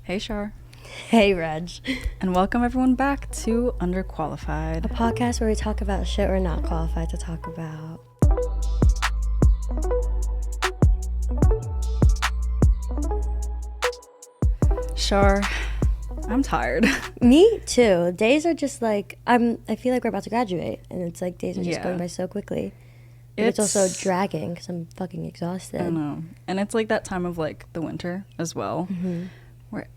Hey, Shar. Hey, Reg. And welcome everyone back to Underqualified, A podcast where we talk about shit we're not qualified to talk about. Shar, I'm tired. Me too. Days are just like, I feel like we're about to graduate, and it's like days are just going by so quickly. It's also dragging because I'm fucking exhausted. I know. And it's like that time of like the winter as well. Mm-hmm. We're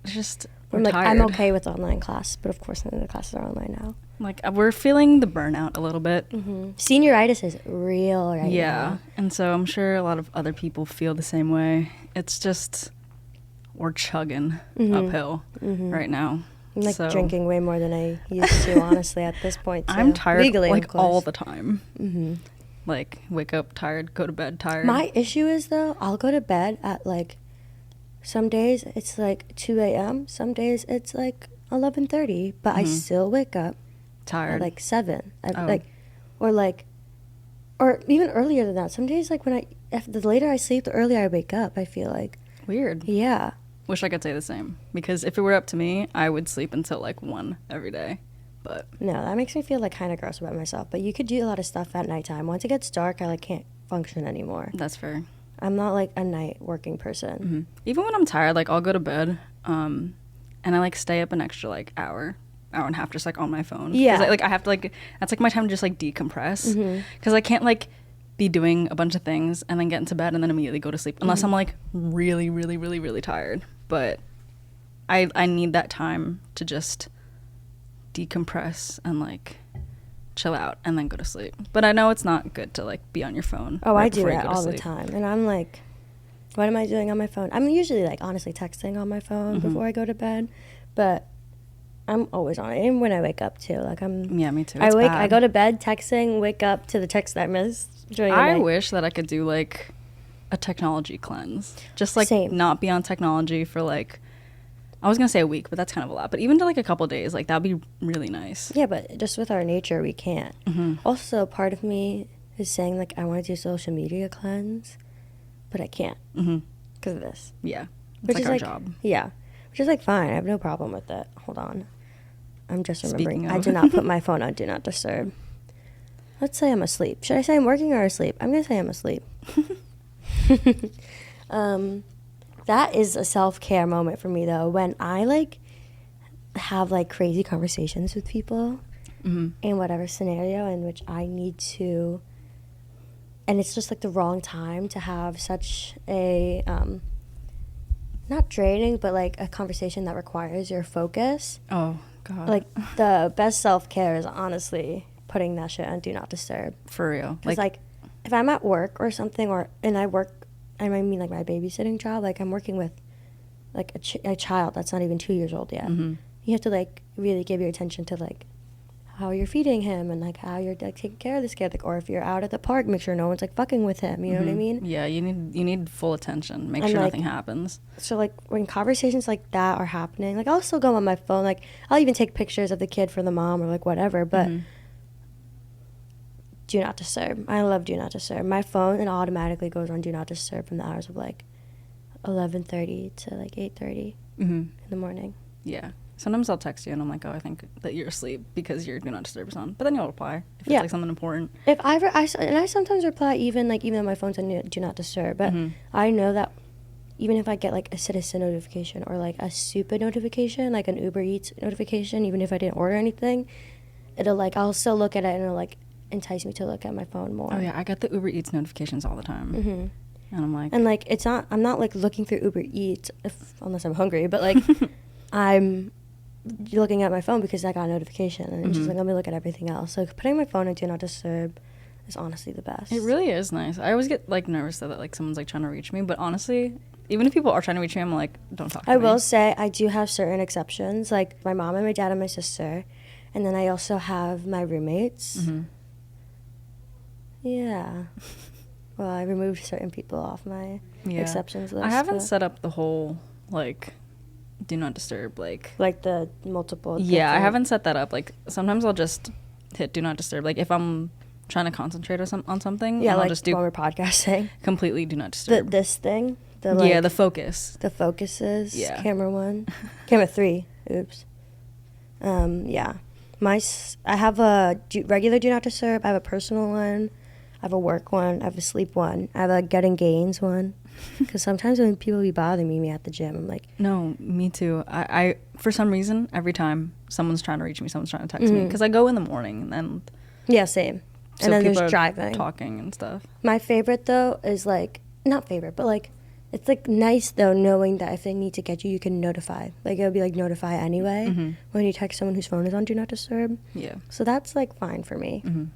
like, tired. I'm okay with online class, but of course none of the classes are online now. Like we're feeling the burnout a little bit. Mm-hmm. Senioritis is real right now. Yeah. And so I'm sure a lot of other people feel the same way. It's just, we're chugging uphill right now. I'm like drinking way more than I used to, honestly, at this point. Too. I'm tired legally, like all the time. Mm-hmm. Like wake up tired, go to bed tired. My issue is though, I'll go to bed at like, some days it's like 2 a.m. Some days it's like 11:30, but I still wake up tired at like 7. Or even earlier than that. Some days like the later I sleep, the earlier I wake up. I feel like weird. Yeah. Wish I could say the same, because if it were up to me, I would sleep until like 1 every day. But no, that makes me feel like kind of gross about myself. But you could do a lot of stuff at nighttime. Once it gets dark, I like can't function anymore. That's fair. I'm not like a night working person. Mm-hmm. Even when I'm tired, like I'll go to bed, and I like stay up an extra like hour and a half just like on my phone. Yeah. I have to like, that's like my time to just like decompress, because I can't like be doing a bunch of things and then get into bed and then immediately go to sleep unless I'm like really, really, really, really tired. But I need that time to just decompress and like chill out and then go to sleep. But I know it's not good to like be on your phone. Oh, I do that all the time. And I'm like, what am I doing on my phone? I'm usually like honestly texting on my phone before I go to bed, but I'm always on it. Even when I wake up too. Like yeah, me too. I go to bed texting, wake up to the text that I missed during the night. I wish that I could do like a technology cleanse. Just like not be on technology for like, I was gonna say a week, but that's kind of a lot. But even to like a couple days, like that'd be really nice. Yeah, but just with our nature, we can't. Also, part of me is saying like I want to do social media cleanse, but I can't because of this. Yeah, it's like our job. Yeah, which is like fine. I have no problem with it. Hold on, I'm just remembering. I do not put my phone on Do Not Disturb. Let's say I'm asleep. Should I say I'm working or asleep? I'm gonna say I'm asleep. That is a self-care moment for me, though, when I, like, have, like, crazy conversations with people in whatever scenario in which I need to, and it's just, like, the wrong time to have such a, not draining, but, like, a conversation that requires your focus. Oh, God. Like, the best self-care is honestly putting that shit on Do Not Disturb. For real. Like, if I'm at work or something, and I work, I mean, like, my babysitting job, like, I'm working with, like, a child that's not even 2 years old yet. You have to, like, really give your attention to, like, how you're feeding him and, like, how you're, like, taking care of this kid. Like, or if you're out at the park, make sure no one's, like, fucking with him. You know what I mean? Yeah, you need full attention. Make sure nothing happens. So, like, when conversations like that are happening, like, I'll still go on my phone. Like, I'll even take pictures of the kid for the mom or, like, whatever. But Do Not Disturb. I love Do Not Disturb. My phone, it automatically goes on Do Not Disturb from the hours of, like, 11:30 to, like, 8:30 in the morning. Yeah. Sometimes I'll text you and I'm like, oh, I think that you're asleep because your Do Not Disturb is on. But then you'll reply if it's, like, something important. If I sometimes reply even though my phone's on Do Not Disturb. But I know that even if I get, like, a citizen notification or, like, a stupid notification, like an Uber Eats notification, even if I didn't order anything, it'll, like, I'll still look at it and it'll, like, entice me to look at my phone more. Oh yeah, I get the Uber Eats notifications all the time, and I'm like, I'm not like looking through Uber Eats unless I'm hungry, but like I'm looking at my phone because I got a notification, and it's just like let me look at everything else. So putting my phone on Do Not Disturb is honestly the best. It really is nice. I always get like nervous that like someone's like trying to reach me, but honestly, even if people are trying to reach me, I'm like, don't talk to me. I will say I do have certain exceptions, like my mom and my dad and my sister, and then I also have my roommates. Yeah. Well, I removed certain people off my exceptions list. I haven't set up the whole, like, Do Not Disturb, like the multiple. Yeah, I haven't set that up. Like, sometimes I'll just hit Do Not Disturb. Like, if I'm trying to concentrate on something, yeah, I'll like just do while we're podcasting. Completely Do Not Disturb. This thing, The focus. The focuses. Yeah. Camera 1. Camera 3. Oops. Yeah. I have a regular do not disturb. I have a personal one. I have a work one. I have a sleep one. I have a getting gains one. Because sometimes when people be bothering me at the gym, I'm like... No, me too. I for some reason, every time someone's trying to reach me, someone's trying to text me. Because I go in the morning and... Yeah, same. So and then people there's are driving. Talking and stuff. My favorite, though, is like... Not favorite, but like... It's like nice, though, knowing that if they need to get you, you can notify. Like, it'll be like notify anyway when you text someone whose phone is on do not disturb. Yeah. So that's like fine for me. And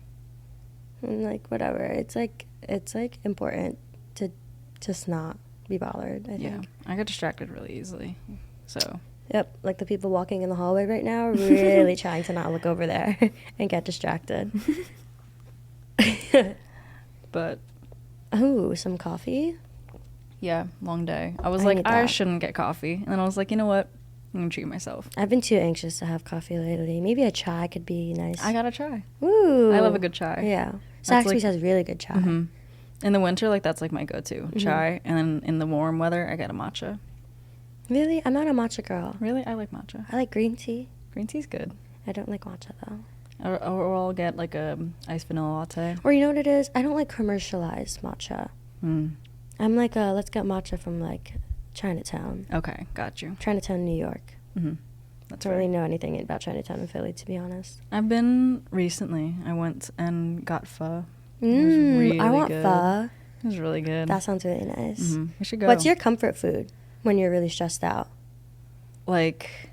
like whatever. It's like important to just not be bothered, I think. Yeah. I get distracted really easily. So. Yep. Like the people walking in the hallway right now are really trying to not look over there and get distracted. But. Oh, some coffee? Yeah, long day. I was like, I shouldn't get coffee. And then I was like, you know what? I'm going to treat myself. I've been too anxious to have coffee lately. Maybe a chai could be nice. I got a chai. Ooh. I love a good chai. Yeah. Zaxby's has really good chai. In the winter, like, that's like my go-to. Chai. And then in the warm weather, I get a matcha. Really? I'm not a matcha girl. Really? I like matcha. I like green tea. Green tea's good. I don't like matcha, though. Or I'll get, like, a iced vanilla latte. Or you know what it is? I don't like commercialized matcha. I'm like, let's get matcha from, like, Chinatown. Okay, got you. Chinatown, New York. That's don't really know anything about Chinatown and Philly, to be honest. I've been recently. I went and got pho. It was really I want good. pho. It was really good. That sounds really nice. We should go. What's your comfort food when you're really stressed out? Like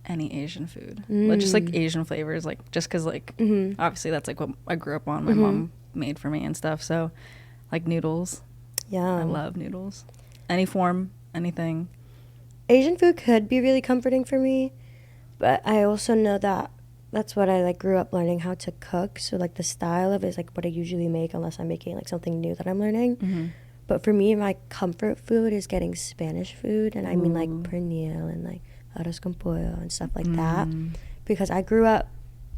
any Asian food. Like, just like Asian flavors. Like just because like obviously that's like what I grew up on. My mom made for me and stuff. So like noodles. Yeah. I love noodles. Any form, anything. Asian food could be really comforting for me, but I also know that that's what I like grew up learning how to cook. So like the style of it is like what I usually make unless I'm making like something new that I'm learning. But for me, my comfort food is getting Spanish food, and I mean like pernil and like arroz con pollo and stuff like that, because I grew up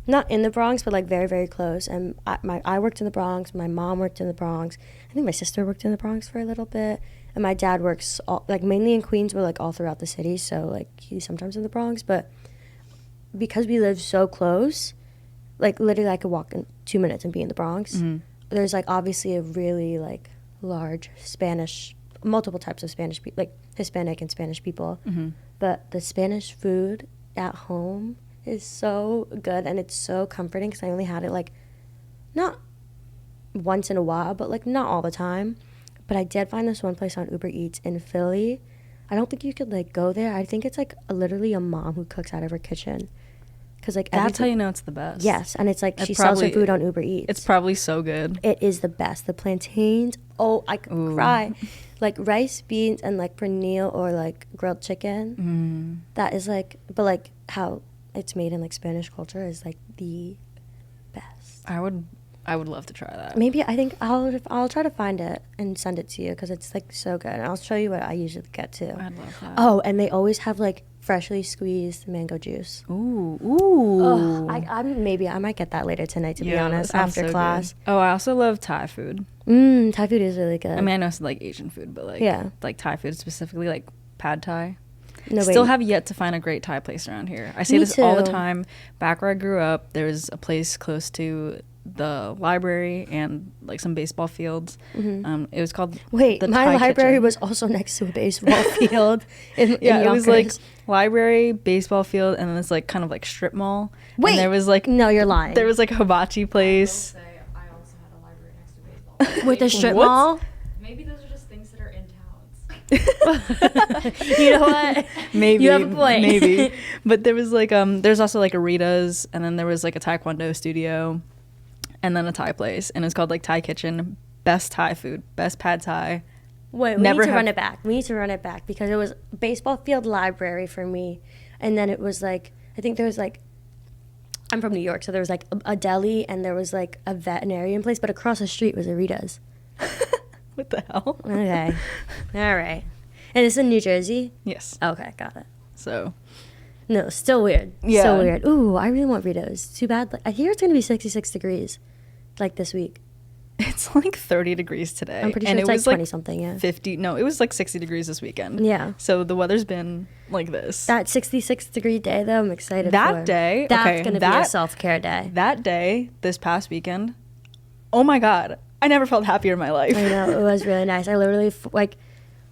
not in the Bronx, but like very, very close. And I worked in the Bronx. My mom worked in the Bronx. I think my sister worked in the Bronx for a little bit. And my dad works like mainly in Queens, but like all throughout the city. So like he's sometimes in the Bronx. But because we live so close, like literally I could walk in 2 minutes and be in the Bronx. There's like obviously a really like large multiple types of Spanish people, like Hispanic and Spanish people. But the Spanish food at home is so good, and it's so comforting because I only had it like not once in a while, but like not all the time. But I did find this one place on Uber Eats in Philly. I don't think you could like go there. I think it's like literally a mom who cooks out of her kitchen. Cause like that's how you know it's the best. Yes, and it's like she sells her food on Uber Eats. It's probably so good. It is the best. The plantains, oh, I could cry. Like rice, beans, and like pernil or like grilled chicken. That is like, but like how it's made in like Spanish culture is like the best. I would love to try that. Maybe I think I'll try to find it and send it to you because it's like so good. And I'll show you what I usually get too. I'd love that. Oh, and they always have like freshly squeezed mango juice. Ooh. Oh, I might get that later tonight, to be honest, after class. Good. Oh, I also love Thai food. Thai food is really good. I mean, I know it's like Asian food, but like like Thai food specifically, like pad Thai. Still have yet to find a great Thai place around here. I say this all the time. Back where I grew up, there was a place close to the library and like some baseball fields. It was called my library Kitchen. was also next to a baseball field in it was like library, baseball field, and then it's like kind of like strip mall. Wait, and there was like no, you're lying. There was like a hibachi place. I also had a library next to a baseball with a strip mall. Maybe those are just things that are in towns. You know what? Maybe you have a point. Maybe, but there was like there's also like a Rita's, and then there was like a Taekwondo studio. And then a Thai place, and it's called like Thai Kitchen. Best Thai food, best pad Thai. Wait, we need to run it back. We need to run it back because it was baseball field library for me, and then it was like I think there was like I'm from New York, so there was like a deli and there was like a veterinarian place, but across the street was a Rita's. What the hell? Okay, all right. And it's in New Jersey. Yes. Okay, got it. So. No, still weird. Yeah. So weird. Ooh, I really want Rita's. Too bad. I hear it's going to be 66 degrees, like this week. It's like 30 degrees today. I'm pretty sure and it's it like was 20 something, yeah. 50. No, it was like 60 degrees this weekend. Yeah. So the weather's been like this. That 66-degree day, though, I'm excited That for. day, That's okay, going to be a self-care day. That day, this past weekend, oh my God, I never felt happier in my life. I know, it was really nice. I literally, like,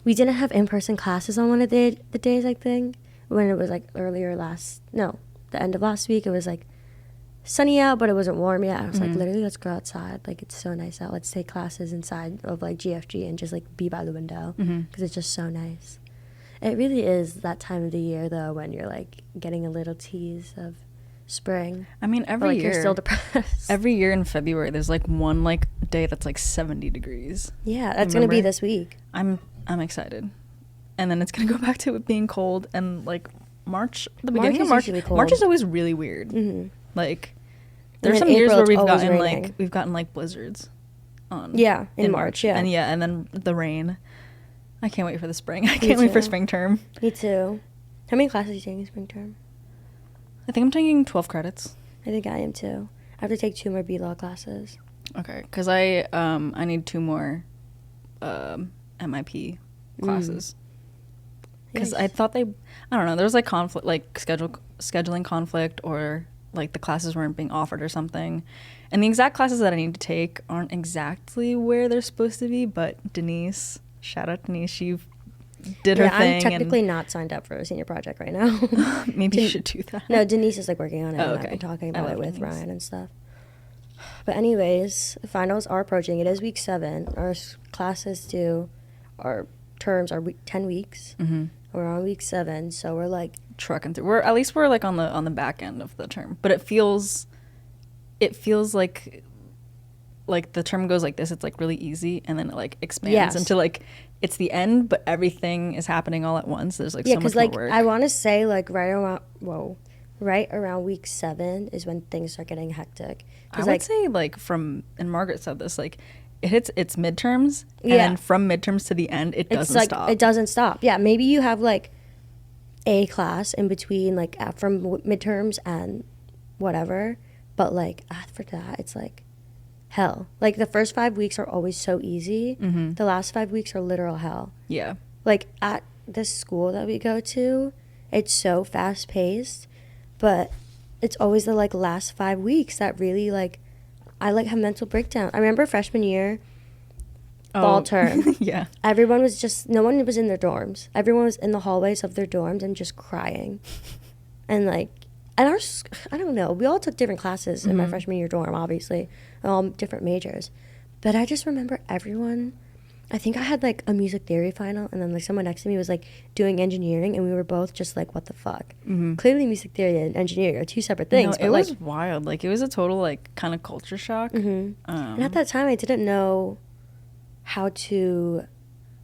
we didn't have in-person classes on one of the days, I think, when it was, like, the end of last week. It was, like, sunny out, but it wasn't warm yet. I was like, literally, let's go outside. Like, it's so nice out. Let's take classes inside of, like, GFG and just, like, be by the window because it's just so nice. It really is that time of the year, though, when you're, like, getting a little tease of spring. I mean, every year. You're still depressed. Every year in February, there's, like, one, like, day that's, like, 70 degrees. Yeah, that's going to be this week. I'm excited. And then it's going to go back to it being cold and, like, March, the beginning of March. March is always really weird. Like, there's some years where we've gotten like blizzards on. Yeah, in March, yeah. And then the rain. I can't wait for the spring. I can't wait for spring term. Me too. How many classes are you taking in spring term? I think I'm taking 12 credits. I think I am too. I have to take 2 more B-Law classes. Okay, because I need 2 more MIP classes. Because I thought I don't know, there was like conflict, like scheduling conflict, or like the classes weren't being offered or something. And the exact classes that I need to take aren't exactly where they're supposed to be, but Denise, shout out Denise, she did her thing. I'm technically not signed up for a senior project right now. Maybe you should do that. No, Denise is like working on it. Oh, okay. And I've been talking about it with Denise. Ryan and stuff. But anyways, finals are approaching. It is week 7. Our classes our terms are 10 weeks. We're on week 7, so we're like trucking through. We're like on the back end of the term, but it feels like the term goes like this. It's like really easy, and then it like expands into like it's the end, but everything is happening all at once. There's like so much more work. I want to say like right around week 7 is when things start getting hectic. I would say like and Margaret said this, like it hits its midterms, and then from midterms to the end, it doesn't stop. It doesn't stop. Yeah, maybe you have like a class in between, like from midterms and whatever, but like after that, it's like hell. Like the first 5 weeks are always so easy. The last 5 weeks are literal hell. Yeah. Like at this school that we go to, it's so fast paced, but it's always the like last 5 weeks that really like I like have mental breakdown. I remember freshman year, fall term. Yeah. Everyone was no one was in their dorms. Everyone was in the hallways of their dorms and just crying. And like, I don't know. We all took different classes in my freshman year dorm, obviously, all different majors. But I just remember everyone. I think I had like a music theory final, and then like someone next to me was like doing engineering, and we were both just like, what the fuck? Clearly music theory and engineering are 2 separate things. No, it was wild. Like it was a total like kind of culture shock. And at that time I didn't know how to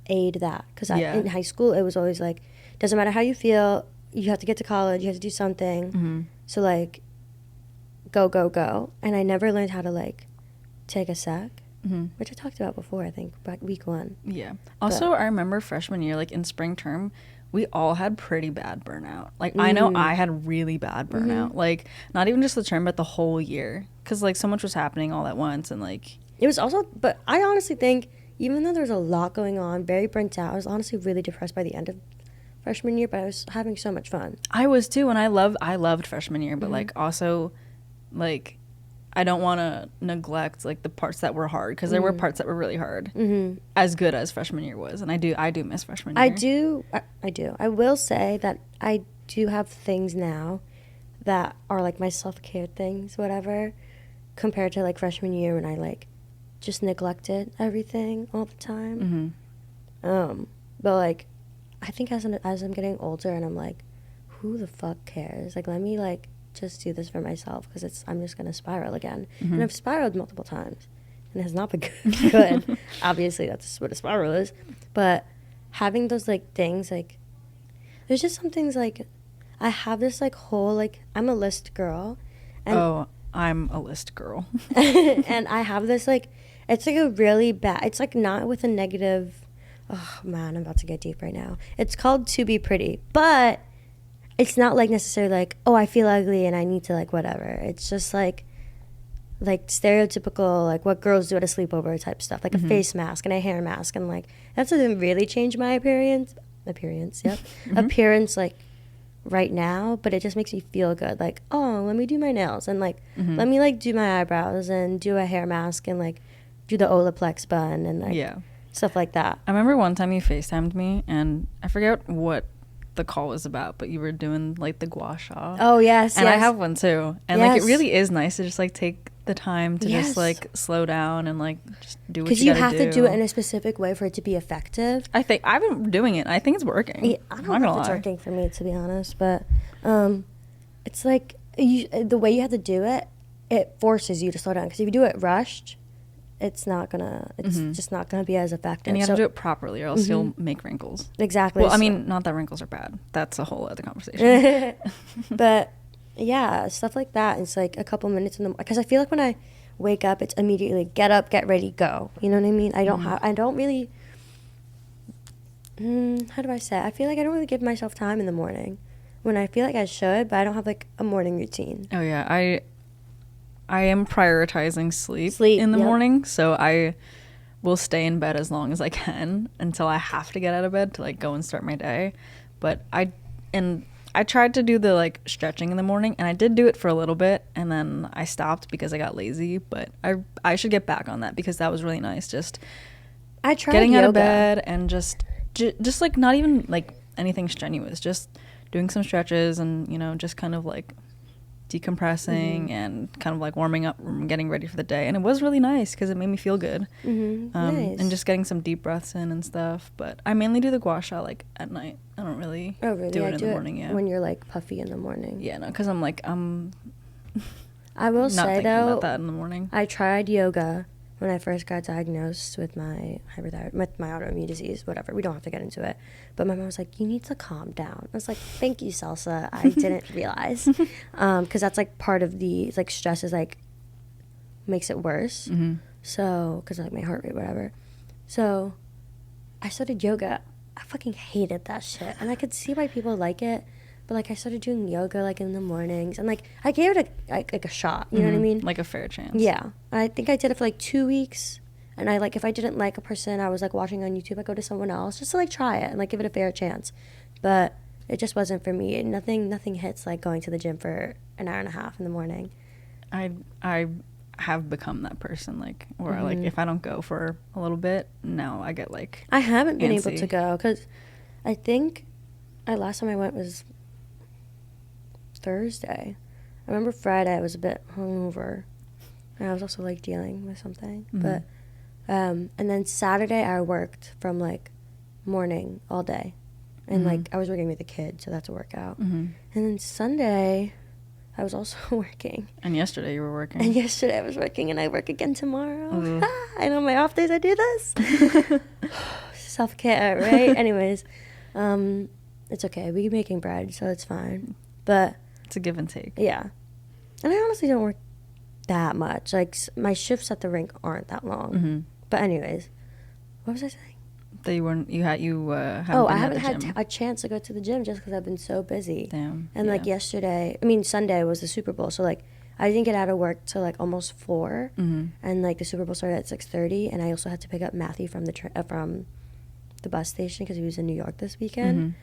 aid that, because in high school it was always like, doesn't matter how you feel, you have to get to college, you have to do something. So like go, and I never learned how to like take a sec. Which I talked about before, I think, back week 1. Yeah. Also, I remember freshman year, like in spring term, we all had pretty bad burnout. Like, I know I had really bad burnout. Like, not even just the term, but the whole year. Because, like, so much was happening all at once. And, like... It was also... But I honestly think, even though there was a lot going on, very burnt out, I was honestly really depressed by the end of freshman year, but I was having so much fun. I was, too. And I loved freshman year. But, like, also, like... I don't want to neglect like the parts that were hard, because there were parts that were really hard, as good as freshman year was, and I do miss freshman year. I do. I will say that I do have things now that are like my self-care things, whatever, compared to like freshman year when I like just neglected everything all the time. But like I think as I'm getting older and I'm like, who the fuck cares? Like let me like just do this for myself, because I'm just gonna spiral again. And I've spiraled multiple times and it has not been good. Obviously that's what a spiral is, but having those like things, like there's just some things like I have this like whole like I'm a list girl, and I'm a list girl. and I have this like, it's like a really bad, it's like not with a negative, oh man, I'm about to get deep right now. It's called To Be Pretty, but it's not like necessarily like, oh, I feel ugly and I need to like whatever. It's just like like stereotypical, like what girls do at a sleepover type stuff, like a face mask and a hair mask, and like that doesn't really change my appearance, like right now, but it just makes me feel good. Like, oh, let me do my nails, and like let me like do my eyebrows and do a hair mask and like do the Olaplex bun and like stuff like that. I remember one time you FaceTimed me, and I forget what the call was about, but you were doing like the gua sha. Oh yes, and I have one too, and like it really is nice to just like take the time to just like slow down and like just do what you gotta do. Because you have to do it in a specific way for it to be effective. I think I've been doing it. I think it's working. Yeah, I don't know if it's working for me, to be honest, but it's like the way you have to do it, it forces you to slow down. Because if you do it rushed, it's just not gonna be as effective. And you have to do it properly, or else you'll make wrinkles. Exactly. Well, I mean, not that wrinkles are bad. That's a whole other conversation. But yeah, stuff like that. It's like a couple minutes in the, because I feel like when I wake up, it's immediately get up, get ready, go. You know what I mean? I don't really. How do I say it? I feel like I don't really give myself time in the morning, when I feel like I should, but I don't have like a morning routine. Oh yeah, I am prioritizing sleep in the morning, so I will stay in bed as long as I can until I have to get out of bed to like go and start my day. But I tried to do the like stretching in the morning, and I did do it for a little bit, and then I stopped because I got lazy. But I should get back on that, because that was really nice. Just I tried getting yoga. out of bed and just like not even like anything strenuous, just doing some stretches and, you know, just kind of like decompressing and kind of like warming up and getting ready for the day. And it was really nice because it made me feel good. Nice. And just getting some deep breaths in and stuff. But I mainly do the gua sha like at night. I don't really do it in the morning. Yeah, when you're like puffy in the morning. Yeah, no, because I'm like I will not say thinking though, about that in the morning. I tried yoga when I first got diagnosed with my autoimmune disease, whatever. We don't have to get into it. But my mom was like, you need to calm down. I was like, thank you, Salsa. I didn't realize. Because that's like part of the, like, stress is like, makes it worse. So, because like my heart rate, whatever. So, I started yoga. I fucking hated that shit. And I could see why people like it. But like I started doing yoga like in the mornings, and like I gave it a shot. You know what I mean? Like a fair chance. Yeah, I think I did it for like 2 weeks, and I like if I didn't like a person I was like watching on YouTube, I go to someone else just to like try it and like give it a fair chance. But it just wasn't for me. Nothing hits like going to the gym for an hour and a half in the morning. I have become that person, like where like if I don't go for a little bit, now I get like I haven't been antsy. able to go because I think last time I went was Thursday. I remember Friday I was a bit hungover, and I was also like dealing with something. But and then Saturday I worked from like morning all day, and like I was working with a kid, so that's a workout. And then Sunday I was also working. And yesterday you were working. And yesterday I was working, and I work again tomorrow. I know my off days I do this. Self-care, right? Anyways, it's okay. We're making bread, so it's fine. But it's a give and take. Yeah. And I honestly don't work that much. Like, my shifts at the rink aren't that long. But anyways, what was I saying? That you haven't been I haven't at the had gym. a chance to go to the gym just because I've been so busy. Damn. And like Sunday was the Super Bowl, so like I didn't get out of work till like almost 4, and like the Super Bowl started at 6:30, and I also had to pick up Matthew from the bus station because he was in New York this weekend.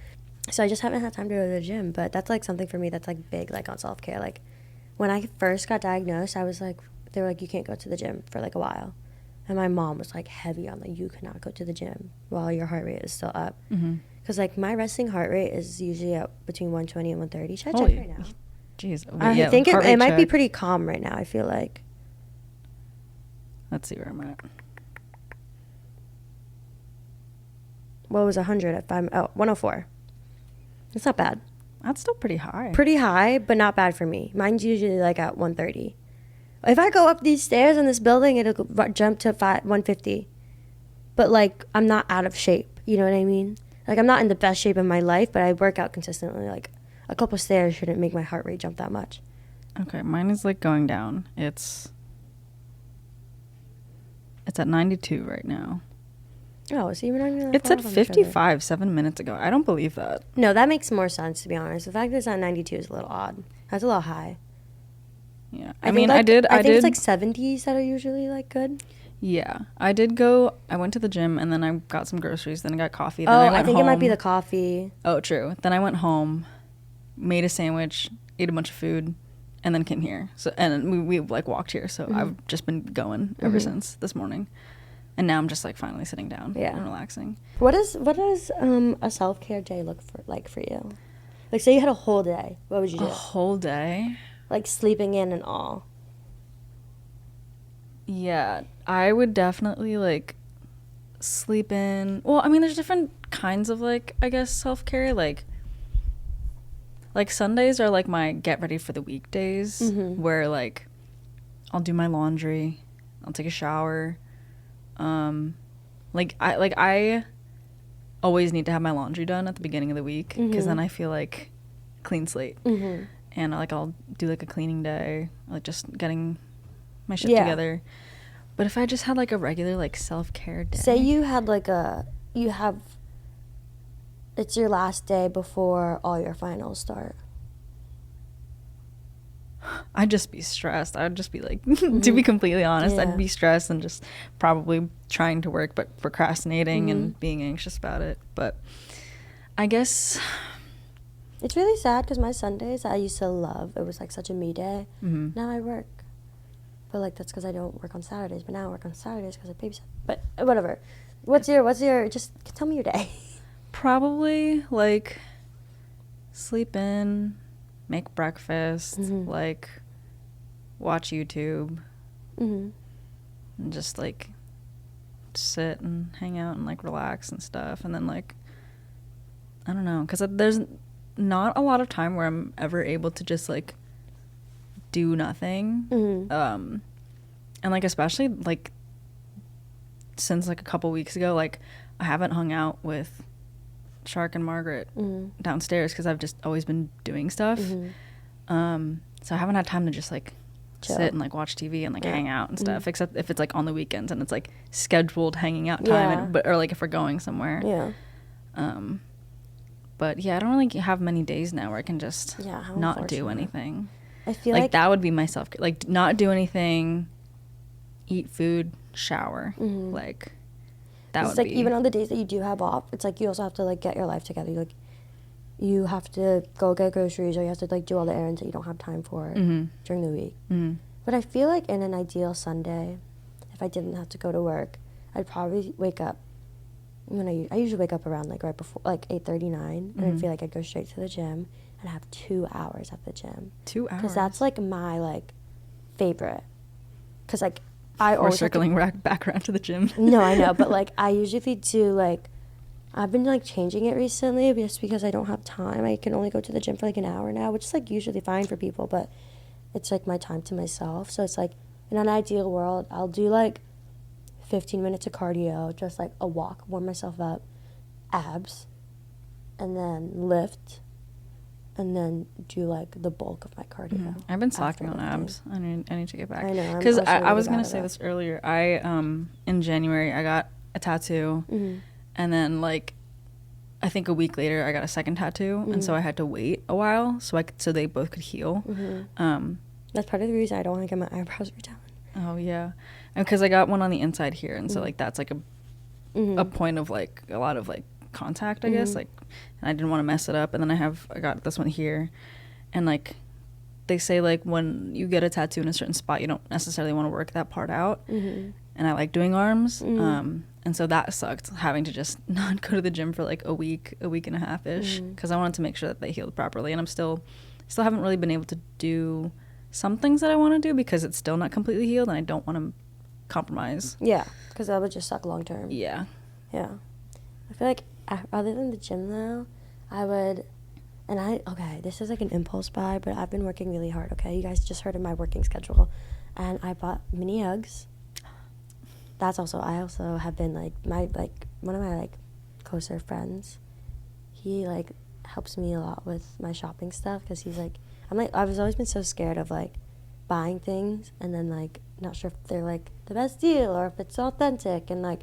So I just haven't had time to go to the gym, but that's like something for me that's like big, like on self-care. Like when I first got diagnosed, I was like, they were like, you can't go to the gym for like a while. And my mom was like heavy on like, you cannot go to the gym while your heart rate is still up. Because like my resting heart rate is usually up between 120 and 130. Should I check right now? Jeez. I think it might be pretty calm right now, I feel like. Let's see where I'm at. Well, it was 100 at 104. It's not bad. That's still pretty high. Pretty high, but not bad for me. Mine's usually like at 130. If I go up these stairs in this building, it'll jump to 150. But like, I'm not out of shape. You know what I mean? Like, I'm not in the best shape of my life, but I work out consistently. Like, a couple stairs shouldn't make my heart rate jump that much. Okay, mine is like going down. It's at 92 right now. Oh, so you're not even It's at 55 7 minutes ago. I don't believe that. No, that makes more sense, to be honest. The fact that it's at 92 is a little odd. That's a little high. Yeah. I mean, like, I did. I think it's like 70s that are usually like good. Yeah. I went to the gym and then I got some groceries. Then I got coffee. Then Oh, I went I think home. it might be the coffee. Oh, true. Then I went home, made a sandwich, ate a bunch of food, and then came here. So and we like walked here. So I've just been going ever since this morning, and now I'm just like finally sitting down and relaxing. What does a self-care day look like for you? Like, say you had a whole day, what would you do? A whole day? Like sleeping in and all. Yeah, I would definitely like sleep in. Well, I mean, there's different kinds of like, I guess, self-care. Like Sundays are like my get ready for the weekdays, where like I'll do my laundry, I'll take a shower. I always need to have my laundry done at the beginning of the week because then I feel like clean slate. And I'll do like a cleaning day, like just getting my shit together. But if I just had like a regular like self-care day, say you had like it's your last day before all your finals start. I'd just be stressed. I'd just be like, to be completely honest, I'd be stressed and just probably trying to work but procrastinating and being anxious about it. But I guess it's really sad because my Sundays I used to love. It was like such a me day. Now I work. But like that's because I don't work on Saturdays. But now I work on Saturdays because I babysit. But whatever. What's your? Just tell me your day. Probably like sleep in, make breakfast, like watch YouTube, and just like sit and hang out and like relax and stuff. And then like I don't know, because there's not a lot of time where I'm ever able to just like do nothing. And like especially like since like a couple weeks ago, like I haven't hung out with Shark and Margaret downstairs because I've just always been doing stuff. So I haven't had time to just like sit and like watch TV and like hang out and stuff, except if it's like on the weekends and it's like scheduled hanging out time, or like if we're going somewhere. But yeah, I don't really have many days now where I can just not do anything. I feel like that would be my self, like not do anything, eat food, shower, like that would like be. Even on the days that you do have off, it's like you also have to like get your life together. You have to go get groceries, or you have to like do all the errands that you don't have time for during the week. But I feel like in an ideal Sunday, if I didn't have to go to work, I'd probably wake up. I usually wake up around like right before like 8:39, and I feel like I'd go straight to the gym and have 2 hours at the gym. 2 hours. Because that's like my like favorite. Because like We're circling back around to the gym. No, I know, but like I usually do like, I've been like changing it recently just because I don't have time. I can only go to the gym for like an hour now, which is like usually fine for people, but it's like my time to myself. So it's like in an ideal world, I'll do like 15 minutes of cardio, just like a walk, warm myself up, abs, and then lift, and then do like the bulk of my cardio. I've been slacking on abs. I need to get back. I know. Because I was gonna say this earlier. I in January I got a tattoo, and then like I think a week later I got a second tattoo, and so I had to wait a while so they both could heal. That's part of the reason I don't want to get my eyebrows redone. Oh yeah, because I got one on the inside here, and so like that's like a point of like a lot of like contact, I guess, like, and I didn't want to mess it up. And then I got this one here, and like they say like when you get a tattoo in a certain spot, you don't necessarily want to work that part out. And I like doing arms, and so that sucked, having to just not go to the gym for like a week and a half ish, because I wanted to make sure that they healed properly. And I'm still haven't really been able to do some things that I want to do because it's still not completely healed, and I don't want to compromise. Yeah, because that would just suck long term. Yeah. I feel like other than the gym though, I would, okay, this is like an impulse buy, but I've been working really hard, okay? You guys just heard of my working schedule. And I bought mini Uggs. I also have been like, one of my like closer friends, he like helps me a lot with my shopping stuff, because he's like, I've always been so scared of like buying things and then like not sure if they're like the best deal or if it's authentic, and like,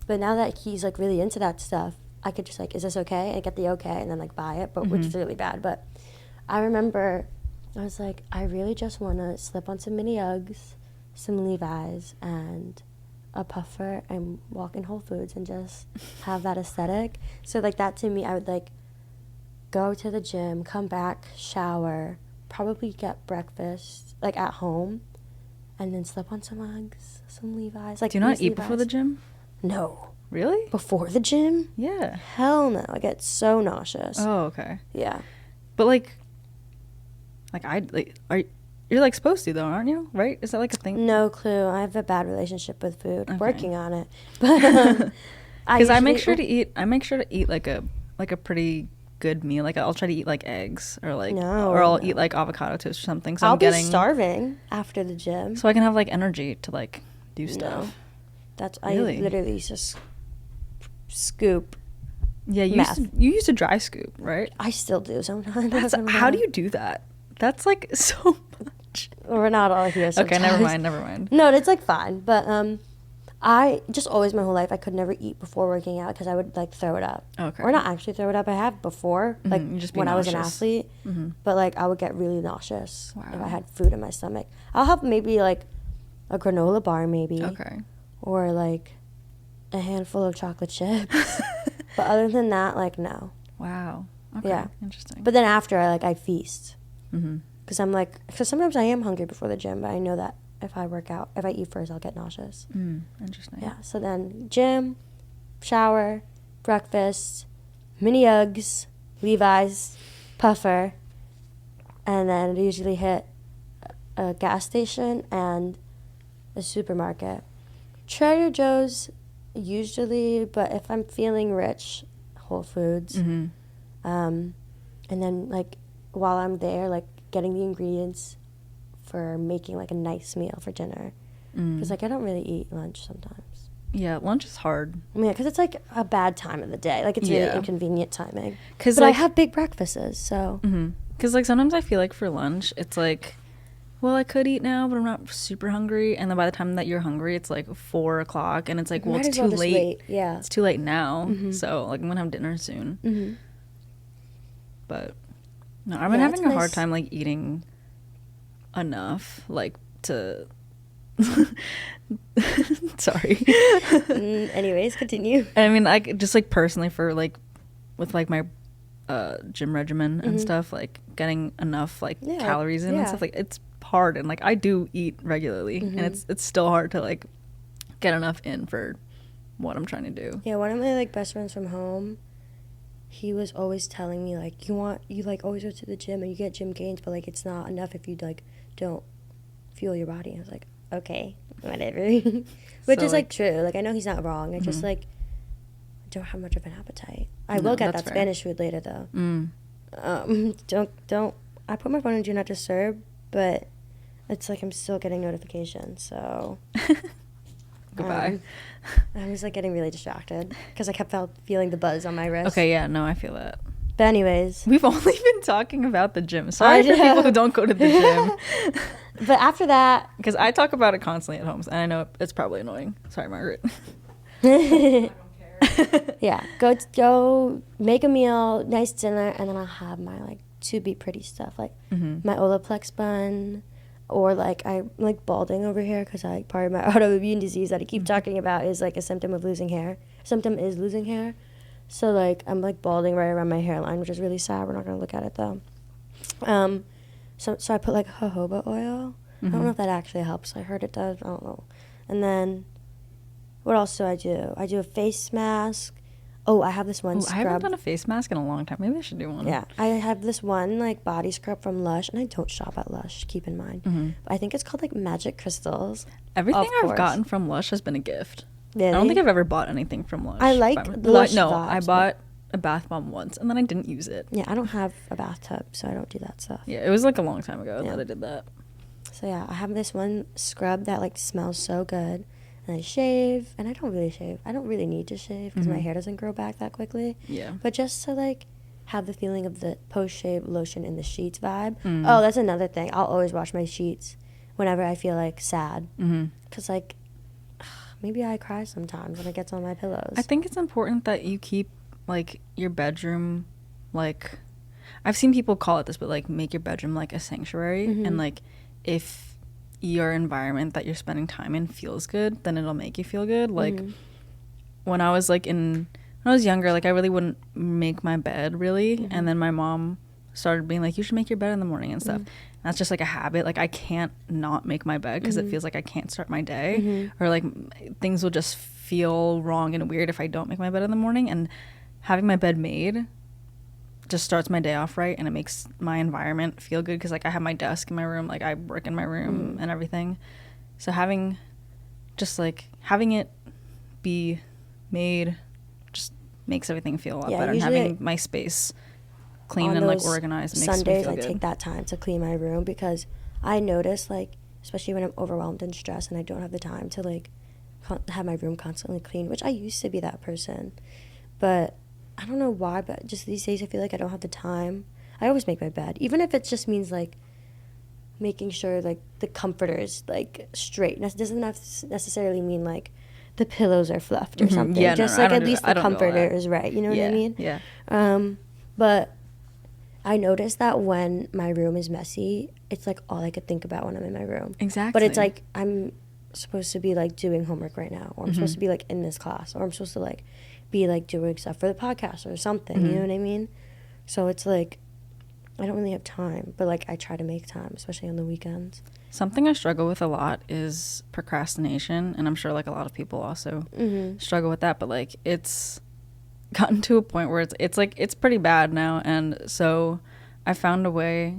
but now that he's like really into that stuff, I could just like, is this okay? And get the okay and then like buy it, but which is really bad. But I remember I was like, I really just want to slip on some mini Uggs, some Levi's, and a puffer and walk in Whole Foods and just have that aesthetic. So like that to me, I would like go to the gym, come back, shower, probably get breakfast like at home, and then slip on some Uggs, some Levi's. Like, do you not eat Levi's. before the gym? No. Really? Before the gym? Yeah. Hell no. I get so nauseous. Oh, okay. Yeah. But like you're like supposed to though, aren't you? Right? Is that like a thing? No clue. I have a bad relationship with food. Okay. Working on it. But because I make sure to eat like a pretty good meal. Like I'll try to eat like eggs or like or I'll eat like avocado toast or something. So I'll I'm getting be starving after the gym. so I can have like energy to like do stuff. No. That's Really? I literally just scoop. Yeah, you used to dry scoop, right? I still do sometimes. How do you do that? That's like so much. We're not all here sometimes. Okay, never mind. No, it's like fine. But I just always my whole life I could never eat before working out because I would like throw it up. Okay. Or not actually throw it up. I have before, like just be when I was an nauseous. athlete. Mm-hmm. But like I would get really nauseous if Wow. I had food in my stomach. I'll have maybe like a granola bar maybe. Okay. Or like a handful of chocolate chips. But other than that, like no. Wow. Okay. Yeah. Interesting. But then after I feast. Mm-hmm. Because sometimes I am hungry before the gym, but I know that if I eat first, I'll get nauseous. Interesting. Yeah, so then gym, shower, breakfast, mini Uggs, Levi's, puffer, and then I usually hit a gas station and a supermarket. Trader Joe's usually, but if I'm feeling rich, Whole Foods. Mm-hmm. And then like while I'm there, like getting the ingredients for making like a nice meal for dinner. Because like I don't really eat lunch sometimes. Yeah, lunch is hard. I mean, because it's like a bad time of the day. Like it's really inconvenient timing. But like, I have big breakfasts, so. Because like sometimes I feel like for lunch, it's like, well, I could eat now, but I'm not super hungry. And then by the time that you're hungry, it's like 4 o'clock, and it's like, well, Might it's as well too just late. wait. Yeah. It's too late now. So like I'm gonna have dinner soon. But no, I've been having a hard time like eating enough, like to. Sorry. Anyways, continue. I mean, like just like personally for like with like my gym regimen and stuff, like getting enough like calories in and stuff, like it's hard, and like I do eat regularly, and it's still hard to like get enough in for what I'm trying to do. Yeah, one of my like best friends from home, he was always telling me like you like always go to the gym and you get gym gains, but like it's not enough if you like don't fuel your body. I was like, okay, whatever. Which So, is like true. Like I know he's not wrong. I just like don't have much of an appetite. I will get that Spanish food later though. Don't I put my phone in do not disturb, but it's like I'm still getting notifications, so Goodbye. I was like getting really distracted because I kept feeling the buzz on my wrist. Okay, yeah, no, I feel that. But anyways, We've only been talking about the gym. Sorry for people who don't go to the gym. but after that, Because I talk about it constantly at home, and I know it's probably annoying. Sorry, Margaret. I don't care. yeah, go make a meal, nice dinner, and then I'll have my like to be pretty stuff like my Olaplex bun, or like I'm like balding over here because I part of my autoimmune disease that I keep talking about is like a symptom of losing hair. Symptom is losing hair, so like I'm like balding right around my hairline, which is really sad. We're not gonna look at it though. So I put like jojoba oil. I don't know if that actually helps. I heard it does. I don't know. And then what else do? I do a face mask. Oh, I have this one Ooh, scrub. I haven't done a face mask in a long time. Maybe I should do one. Yeah, I have this one like body scrub from Lush, and I don't shop at Lush. Keep in mind, but I think it's called like Magic Crystals. Everything Of I've course. gotten from Lush has been a gift. Really? I don't think I've ever bought anything from Lush. I like by my- the Lush No, vibes, I but- bought a bath bomb once, and then I didn't use it. Yeah, I don't have a bathtub, so I don't do that stuff. Yeah, it was like a long time ago Yeah. that I did that. So yeah, I have this one scrub that like smells so good, and I shave, and I don't really shave. I don't really need to shave because my hair doesn't grow back that quickly. Yeah. But just to like have the feeling of the post-shave lotion in the sheets vibe. Mm. Oh, that's another thing. I'll always wash my sheets whenever I feel like sad, because like maybe I cry sometimes when it gets on my pillows. I think it's important that you keep like your bedroom like I've seen people call it this, but like make your bedroom like a sanctuary. And like if your environment that you're spending time in feels good, then it'll make you feel good. Like when I was younger, like I really wouldn't make my bed really. And then my mom started being like, you should make your bed in the morning and stuff. And that's just like a habit. Like I can't not make my bed because it feels like I can't start my day, or like things will just feel wrong and weird if I don't make my bed in the morning. And having my bed made just starts my day off right, and it makes my environment feel good because like I have my desk in my room, like I work in my room and everything. So having it be made just makes everything feel a lot better. And having my space clean and like organized makes Sundays me feel I good. take that time to clean my room, because I notice, like, especially when I'm overwhelmed and stressed and I don't have the time to like have my room constantly clean, which I used to be that person, but I don't know why, but just these days I feel like I don't have the time. I always make my bed, even if it just means like making sure like the comforter is like straight. It doesn't necessarily mean like the pillows are fluffed or something. Yeah, just no, like at least the comforter is right. You know what I mean? Yeah. But I noticed that when my room is messy, it's like all I could think about when I'm in my room. Exactly. But it's like I'm supposed to be like doing homework right now, or I'm supposed to be like in this class, or I'm supposed to like be like doing stuff for the podcast or something. You know what I mean? So it's like I don't really have time, but like I try to make time, especially on the weekends. Something I struggle with a lot is procrastination, and I'm sure like a lot of people also struggle with that, but like it's gotten to a point where it's like it's pretty bad now. And so I found a way,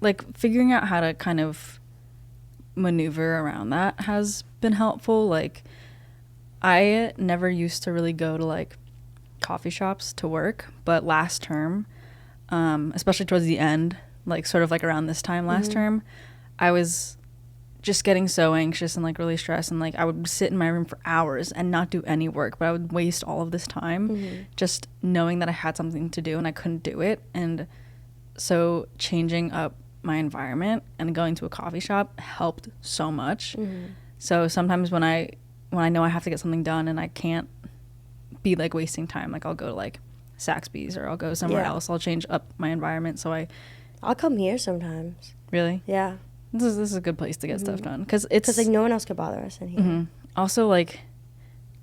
like figuring out how to kind of maneuver around that has been helpful. Like I never used to really go to like coffee shops to work, but last term, especially towards the end, like sort of like around this time last term, I was just getting so anxious and like really stressed, and like I would sit in my room for hours and not do any work, but I would waste all of this time just knowing that I had something to do and I couldn't do it. And so changing up my environment and going to a coffee shop helped so much. So sometimes when I know I have to get something done and I can't be like wasting time, like I'll go to like Saxby's or I'll go somewhere else. I'll change up my environment. So I'll come here sometimes. Really? Yeah. This is a good place to get stuff done, because like no one else could bother us in here. Also like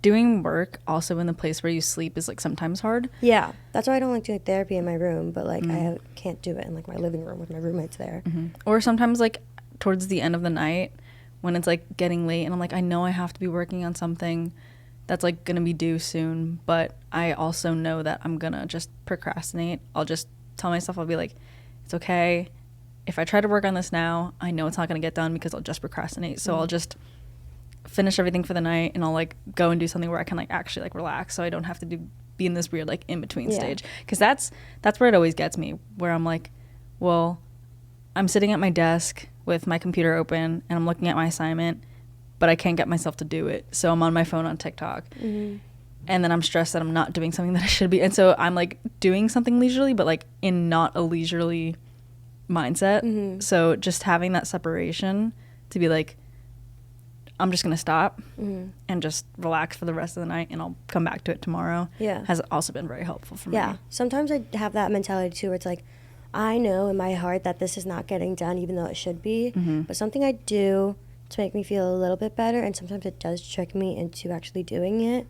doing work also in the place where you sleep is like sometimes hard. Yeah, that's why I don't like doing therapy in my room, but like I can't do it in like my living room with my roommates there. Or sometimes like towards the end of the night when it's like getting late and I'm like, I know I have to be working on something that's like gonna be due soon, but I also know that I'm gonna just procrastinate. I'll just tell myself, I'll be like, it's okay. If I try to work on this now, I know it's not going to get done because I'll just procrastinate. So I'll just finish everything for the night, and I'll like go and do something where I can like actually like relax, so I don't have to be in this weird like in between stage. Because that's where it always gets me, where I'm like, well, I'm sitting at my desk with my computer open and I'm looking at my assignment, but I can't get myself to do it. So I'm on my phone on TikTok. And then I'm stressed that I'm not doing something that I should be. And so I'm like doing something leisurely, but like in not a leisurely mindset. So just having that separation to be like, I'm just gonna stop and just relax for the rest of the night, and I'll come back to it tomorrow, has also been very helpful for me. Sometimes I have that mentality too, where it's like I know in my heart that this is not getting done even though it should be, but something I do to make me feel a little bit better, and sometimes it does trick me into actually doing it,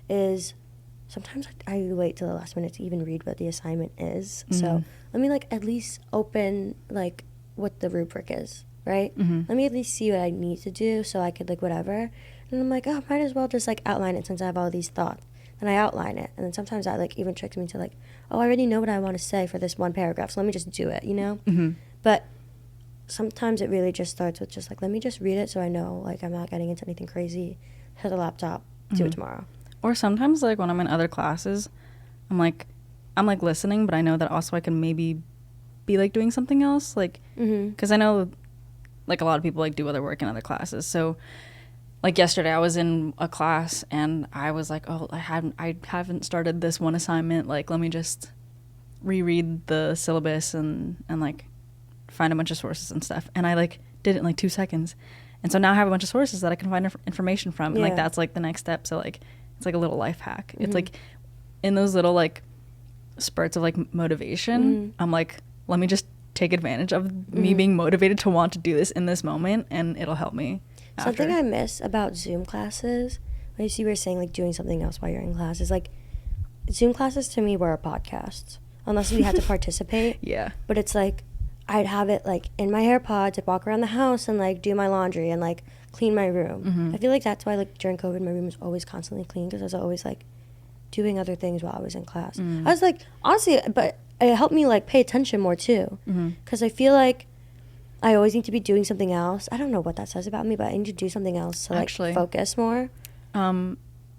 is sometimes I wait till the last minute to even read what the assignment is. So let me like at least open like what the rubric is, right? Let me at least see what I need to do so I could like whatever. And I'm like, oh, might as well just like outline it since I have all these thoughts. Then I outline it. And then sometimes that like even tricks me to like, oh, I already know what I want to say for this one paragraph, so let me just do it, you know? But sometimes it really just starts with just like, let me just read it so I know like I'm not getting into anything crazy. Hit the laptop, do it tomorrow. Or sometimes like when I'm in other classes, I'm like listening, but I know that also I can maybe be like doing something else, like because I know like a lot of people like do other work in other classes. So like yesterday I was in a class and I was like, oh, I haven't started this one assignment, like let me just reread the syllabus and like find a bunch of sources and stuff, and I like did it in like 2 seconds, and so now I have a bunch of sources that I can find information from, and like that's like the next step. So like it's like a little life hack. It's like in those little like spurts of like motivation, I'm like, let me just take advantage of me being motivated to want to do this in this moment, and it'll help me after. Something I miss about Zoom classes, when you were saying like doing something else while you're in class, is like Zoom classes to me were a podcast, unless we had to participate. Yeah. But it's like I'd have it like in my AirPods, I'd walk around the house and like do my laundry and like clean my room. I feel like that's why like during COVID my room was always constantly clean, because I was always like doing other things while I was in class. I was like, honestly, but it helped me like pay attention more too, because I feel like I always need to be doing something else. I don't know what that says about me, but I need to do something else to like Actually, focus more.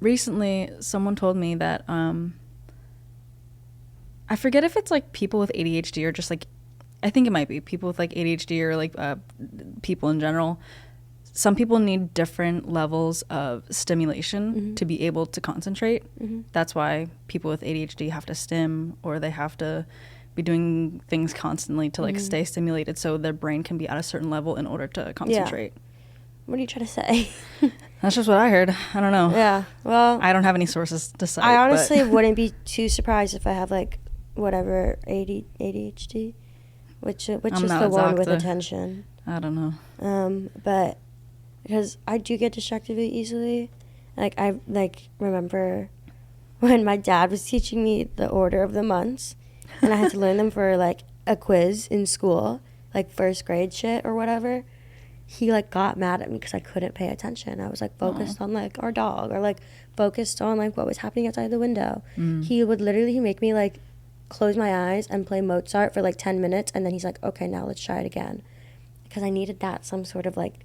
Recently someone told me that I forget if it's like people with ADHD or just like, I think it might be people with like ADHD or like people in general. Some people need different levels of stimulation to be able to concentrate. That's why people with ADHD have to stim, or they have to be doing things constantly to like stay stimulated so their brain can be at a certain level in order to concentrate. Yeah. What are you trying to say? That's just what I heard. I don't know. Yeah, well, I don't have any sources to cite. I honestly wouldn't be too surprised if I have like whatever ADHD, which is the one with attention. I don't know. But because I do get distracted really easily. Like I like remember when my dad was teaching me the order of the months, and I had to learn them for like a quiz in school, like first grade shit or whatever. He like got mad at me because I couldn't pay attention. I was like focused on like our dog, or like focused on like what was happening outside the window. He would literally make me like close my eyes and play Mozart for like 10 minutes, and then he's like, okay, now let's try it again, because I needed that some sort of like.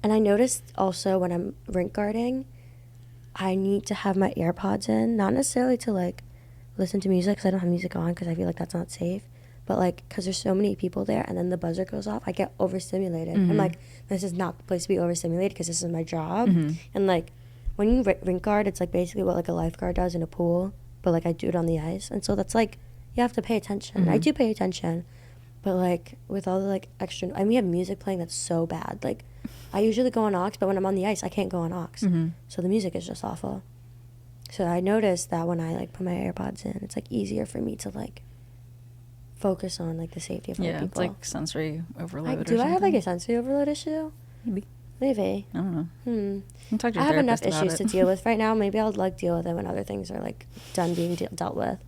And I noticed also when I'm rink guarding, I need to have my AirPods in, not necessarily to like listen to music, because I don't have music on because I feel like that's not safe, but like because there's so many people there, and then the buzzer goes off, I get overstimulated. I'm like, this is not the place to be overstimulated because this is my job. And like when you rink guard, it's like basically what like a lifeguard does in a pool, but like I do it on the ice, and so that's like you have to pay attention. I do pay attention, but like with all the like extra, I mean, we have music playing that's so bad. Like I usually go on aux, but when I'm on the ice, I can't go on aux. So the music is just awful. So I noticed that when I like put my AirPods in, it's like easier for me to like focus on like the safety of other people. Yeah, it's like sensory overload. Do I have like a sensory overload issue? Maybe. I don't know. Talk to your I have enough therapist issues about to it. deal with right now. Maybe I'll like deal with it when other things are like done being dealt with.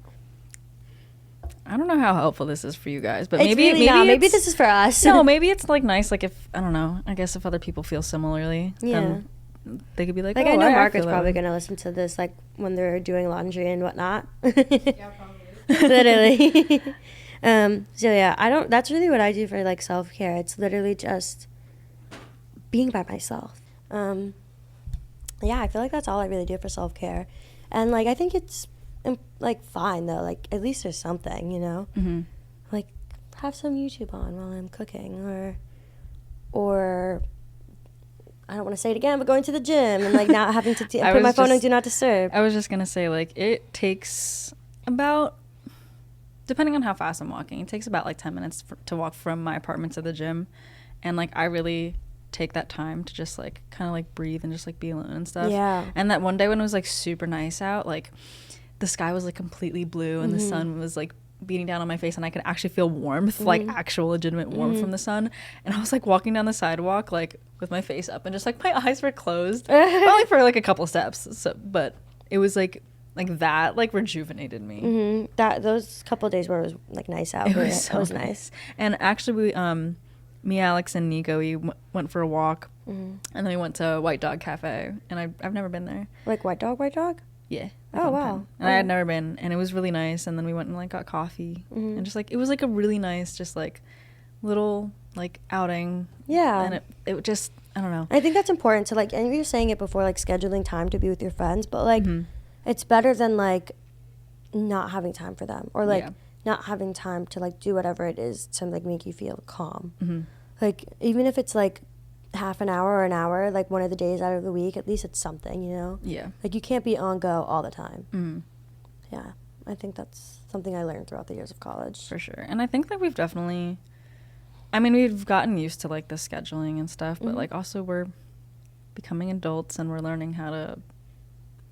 I don't know how helpful this is for you guys, but It's maybe really not. Maybe this is for us. No, maybe it's like nice. Like if I don't know. I guess if other people feel similarly, then they could be like, like oh, I know I Margaret's feel probably that way. gonna listen to this like when they're doing laundry and whatnot. Yeah, probably. Literally. So yeah, I don't. That's really what I do for like self care. It's literally just being by myself. Yeah, I feel like that's all I really do for self care, and like I think it's like fine though. Like at least there's something, you know. Like have some YouTube on while I'm cooking, or I don't want to say it again, but going to the gym and like not having to put my phone on do not disturb. I was just gonna say like it takes about, depending on how fast I'm walking, it takes about like 10 minutes to walk from my apartment to the gym, and like I really take that time to just like kind of like breathe and just like be alone and stuff. Yeah. And that one day when it was like super nice out, like the sky was like completely blue and the sun was like beating down on my face, and I could actually feel warmth, like actual legitimate warmth from the sun. And I was like walking down the sidewalk like with my face up, and just like my eyes were closed only for like a couple steps. So but it was like that like rejuvenated me. That those couple of days where it was like nice out, It was so nice. And actually we me, Alex, and Nico, we went for a walk, and then we went to White Dog Cafe, and I've never been there. Like White Dog? Yeah. Oh, wow. And I had never been, and it was really nice. And then we went and like got coffee, and just like it was like a really nice, just like little like outing. Yeah. And it just, I don't know. I think that's important to like, and you were saying it before, like scheduling time to be with your friends, but like it's better than like not having time for them, or like not having time to like do whatever it is to like make you feel calm. Like even if it's like half an hour or an hour, like one of the days out of the week, at least it's something, you know? Yeah. Like you can't be on go all the time. Yeah. I think that's something I learned throughout the years of college. For sure. And I think that we've definitely, I mean, we've gotten used to like the scheduling and stuff, but like also we're becoming adults and we're learning how to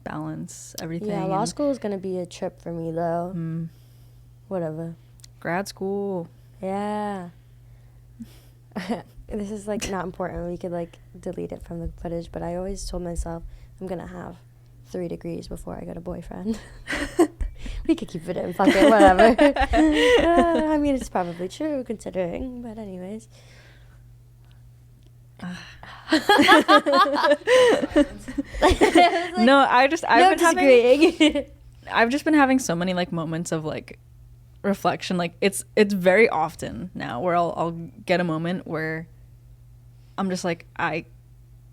balance everything. Yeah, law school is gonna be a trip for me though. Whatever. Grad school. Yeah. This is like not important. We could like delete it from the footage, but I always told myself I'm gonna have 3 degrees before I get a boyfriend. We could keep it in, fuck it, whatever. I mean, it's probably true considering, but anyways. No, I've been disagreeing. I've just been having so many like moments of like reflection. Like it's very often now where I'll get a moment where I'm just like, I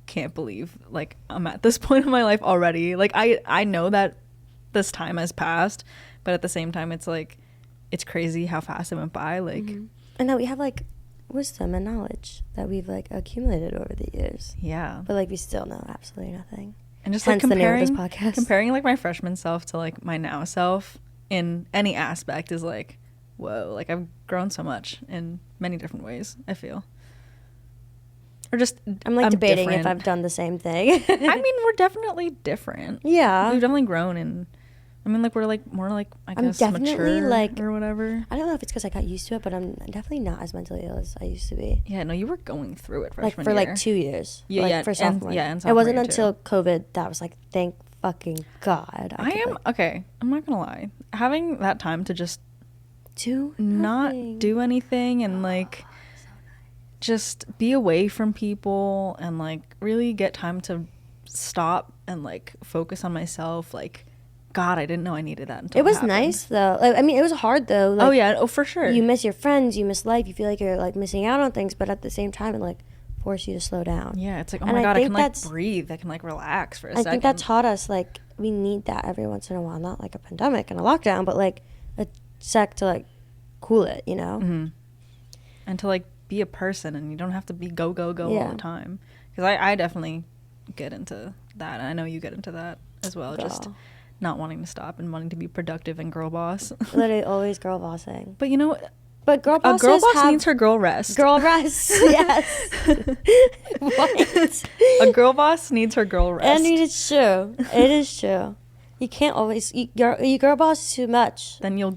can't believe like I'm at this point in my life already. Like I know that this time has passed, but at the same time it's like it's crazy how fast it went by. Like and that we have like wisdom and knowledge that we've like accumulated over the years. Yeah. But like we still know absolutely nothing. And just hence like the name of this podcast. comparing like my freshman self to like my now self in any aspect is like, whoa, like I've grown so much in many different ways, I feel. Or just I'm like debating different. if I've done the same thing. I mean, we're definitely different. Yeah. We've definitely grown, and I mean, like we're like more like I guess definitely, mature like, or whatever. I don't know if it's because I got used to it, but I'm definitely not as mentally ill as I used to be. Yeah, no, you were going through it Like freshman for year. like 2 years. Yeah, like yeah, for sophomore. and It sophomore wasn't year, until too. COVID that I was like, thank fucking God. I am like, okay. I'm not gonna lie. Having that time to just do not nothing. do anything and like just be away from people and like really get time to stop and like focus on myself. Like, God, I didn't know I needed that until It was happened. nice though. Like, I mean, it was hard though. Like, Oh yeah, oh for sure. You miss your friends, you miss life, you feel like you're like missing out on things, but at the same time it like force you to slow down. Yeah, it's like, oh And my I God, I think can like that's- breathe. I can like relax for a I second. think that taught us like we need that every once in a while, not like a pandemic and a lockdown, but like a sec to like cool it, you know? Mm-hmm. And to like be a person, and you don't have to be go all Yeah. the time. Because I definitely get into that, and I know you get into that as well. Just Girl. not wanting to stop and wanting to be productive and girl boss. Literally always girl bossing. But you know, But girl a bosses girl boss have needs her girl rest. girl rest. Yes. What? A girl boss needs her girl rest. I mean, it's true. It is true. You can't always you girl boss too much. Then you'll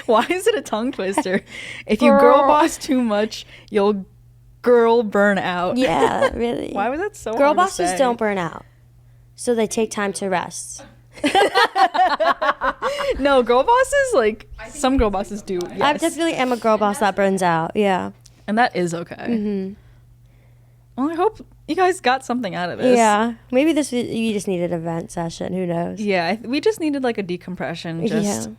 why is it a tongue twister? If you girl Girl. boss too much, you'll girl burn out. Yeah, really. Why was that so Girl hard to bosses say? don't burn out, so they take time to rest. No, girl bosses, like some girl bosses do. I Yes. definitely am a girl boss that burns out. Yeah. And that is okay. Mhm. Well, I hope you guys got something out of this. Yeah. Maybe you just needed a vent session. Who knows? Yeah, we just needed like a decompression. Just yeah.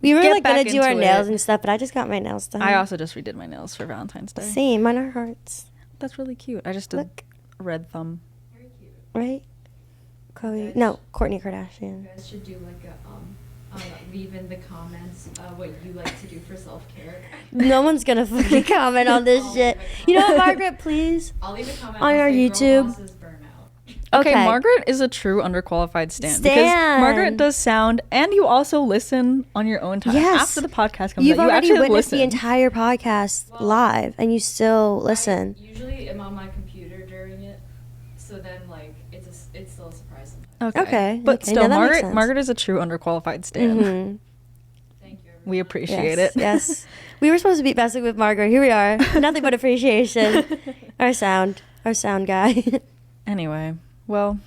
We were get like gonna back do our into nails it. and stuff, but I just got my nails done. I also just redid my nails for Valentine's Day. Same. Mine are hearts. That's really cute. I just did Look. a red thumb. Very cute. Right? Chloe. Guys- No, Kourtney You Kardashian. guys should do like a leave in the comments what you like to do for self-care. No one's gonna fucking comment on this shit. You know what, Margaret? Please. I'll leave a comment On I'll our say YouTube. Girl bosses burn out. Okay, Okay. Margaret is a true underqualified stan. Because Stan. Margaret does sound, and you also listen on your own time. Yes. After the podcast comes You've out, you already actually witnessed listen. the entire podcast Well, live, and you still listen. I usually am on my computer during it, so then like it's still a surprise sometimes. Okay, But okay, still, no, that makes Margaret sense. Margaret is a true underqualified stan. Mhm. Thank you. We everyone. appreciate Yes, it. yes. We were supposed to be messing with Margaret. Here we are. Nothing but appreciation. Our sound guy. Anyway, well,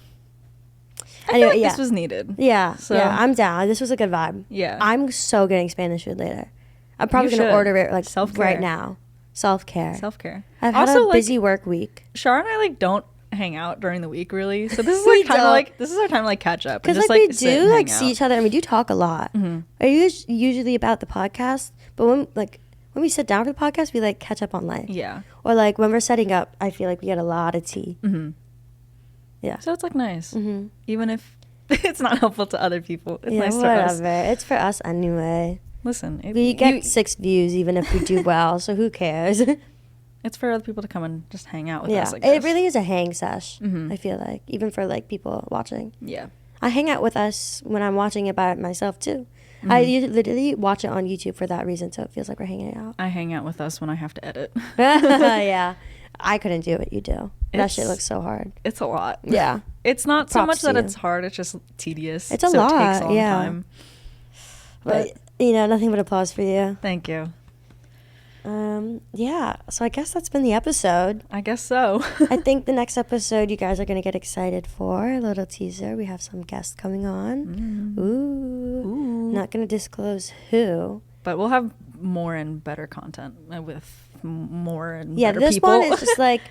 I Anyway, feel like yeah. this was needed. Yeah, So- yeah. I'm down. This was a good vibe. Yeah. I'm so getting Spanish food later. I'm probably You gonna should. order it like Self-care. right now. Self-care. Self-care. I've had Also, a like, busy work week. Shar and I like don't hang out during the week really, so this is We like kind of don't. like this is our time to like catch up and Because just like we sit and do like hang see out. each other and we do talk a lot. Mhm. Are you usually about the podcast? But when we sit down for the podcast, we like catch up on life. Yeah. Or like when we're setting up, I feel like we get a lot of tea. Mm-hmm. Yeah. So it's like nice, Mhm. even if it's not helpful to other people. It's Yeah, nice to whatever. us. It's for us anyway. Listen, We get 6 views even if we do well, so who cares? it's for other people to come and just hang out with Yeah, us. I guess. it really is a hang sesh. Mhm. I feel like even for like people watching. Yeah. I hang out with us when I'm watching it by myself too. I Mhm. literally watch it on YouTube for that reason, so it feels like we're hanging out. I hang out with us when I have to edit. Yeah, I couldn't do what you do. That shit It's- looks so hard. It's a lot. Yeah, It's not so Props much to that you. it's hard, it's just tedious. It's a so lot, it takes a long yeah. time. But, you know, nothing but applause for you. Thank you. Yeah, so I guess that's been the episode. I guess so. I think the next episode you guys are going to get excited for. A little teaser. We have some guests coming on. Ooh. Not going to disclose who. But we'll have more and better content with more and Yeah, better this people. one is just like,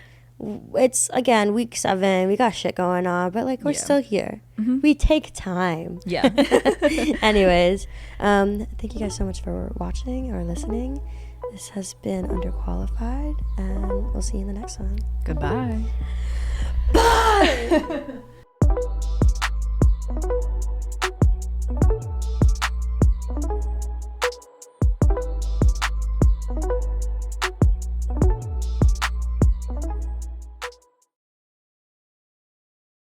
it's, again, week 7. We got shit going on, but, like, we're still here. We take time. Yeah. Anyways, thank you guys so much for watching or listening. This has been Underqualified, and we'll see you in the next one. Goodbye. Bye!